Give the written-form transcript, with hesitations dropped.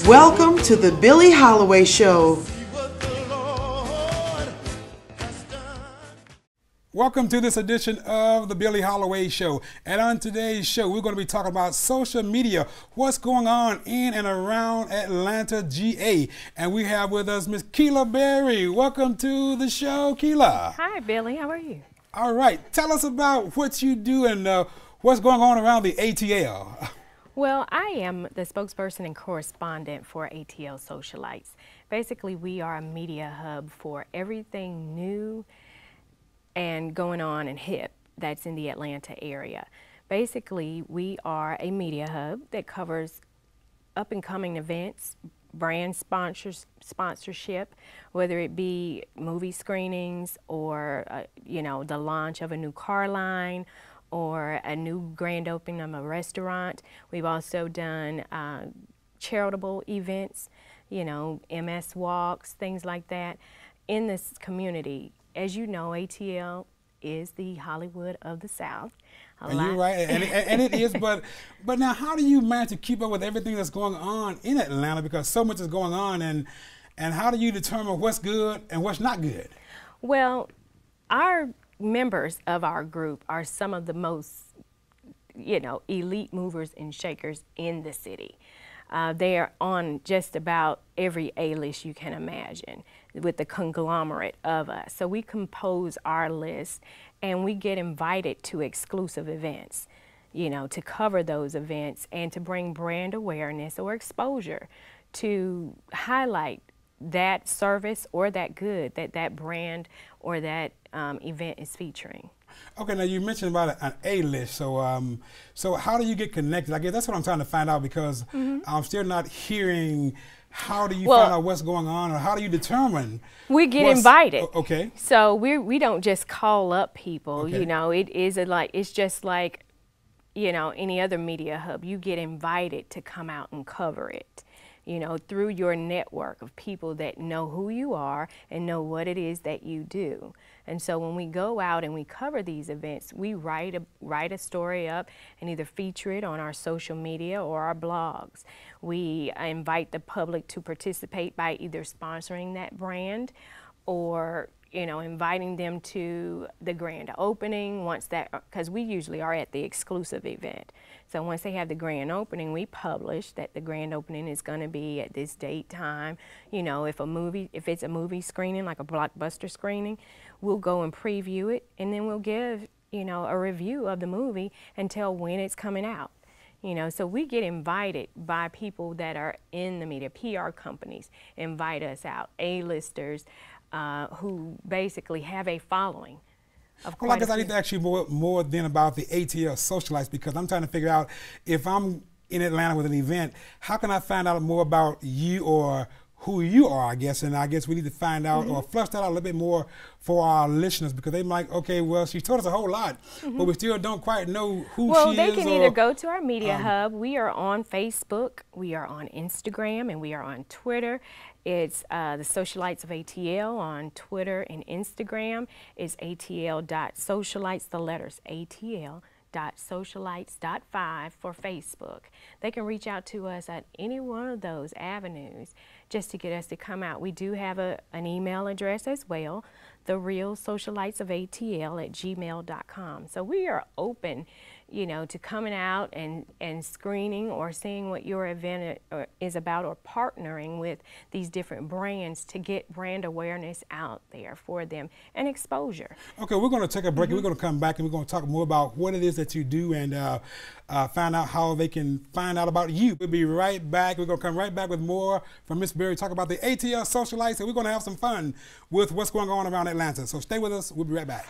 Welcome to the Billy Holloway Show. Welcome to this edition of the Billy Holloway Show. And on today's show, we're going to be talking about social media, what's going on in and around Atlanta, GA. And we have with us Miss Keyla Berry. Welcome to the show, Keyla. Hi, Billy. How are you? All right. Tell us about what you do and what's going on around the ATL. Well, I am the spokesperson and correspondent for ATL Socialites. Basically, we are a media hub for everything new and going on and hip that's in the Atlanta area. Basically, we are a media hub that covers up-and-coming events, brand sponsorship, whether it be movie screenings or the launch of a new car line or a new grand opening of a restaurant. We've also done charitable events, MS walks, things like that in this community. As you know, ATL is the Hollywood of the South. And you're right, and it is, but now how do you manage to keep up with everything that's going on in Atlanta, because so much is going on, and how do you determine what's good and what's not good? Well, our members of our group are some of the most, elite movers and shakers in the city. They are on just about every A-list you can imagine with the conglomerate of us. So we compose our list and we get invited to exclusive events, to cover those events and to bring brand awareness or exposure to highlight that service or that good that brand or that event is featuring. Okay, now you mentioned about an A-list, so so how do you get connected? I guess that's what I'm trying to find out, because I'm still not hearing how do you find out what's going on, or how do you determine? We get invited. Okay. So we don't just call up people, okay. It's just like, any other media hub. You get invited to come out and cover it, through your network of people that know who you are and know what it is that you do. And so when we go out and we cover these events, we write a story up and either feature it on our social media or our blogs. We invite the public to participate by either sponsoring that brand or inviting them to the grand opening because we usually are at the exclusive event. So once they have the grand opening, we publish that the grand opening is going to be at this date, time. If it's a movie screening, like a blockbuster screening, we'll go and preview it, and then we'll give, a review of the movie and tell when it's coming out. So we get invited by people that are in the media. PR companies invite us out, A-listers, who basically have a following. Well, I guess I need to ask you more than about the ATL Socialites, because I'm trying to figure out, if I'm in Atlanta with an event, how can I find out more about you or who you are, I guess, and I guess we need to find out or flush that out a little bit more for our listeners, because they're like, okay, well, she told us a whole lot, but we still don't quite know who she is. Well, they can either go to our media hub. We are on Facebook, we are on Instagram, and we are on Twitter. It's the Socialites of ATL on Twitter and Instagram. It's atl.socialites, the letters atl.socialites.5 for Facebook. They can reach out to us at any one of those avenues just to get us to come out. We do have an email address as well, therealsocialitesofatl@gmail.com. So we are open, to coming out and screening or seeing what your event is about, or partnering with these different brands to get brand awareness out there for them and exposure. Okay, we're going to take a break and we're going to come back and we're going to talk more about what it is that you do and find out how they can find out about you. We'll be right back. We're going to come right back with more from Miss Berry, talk about the ATL Socialites, and we're going to have some fun with what's going on around Atlanta. So stay with us. We'll be right back.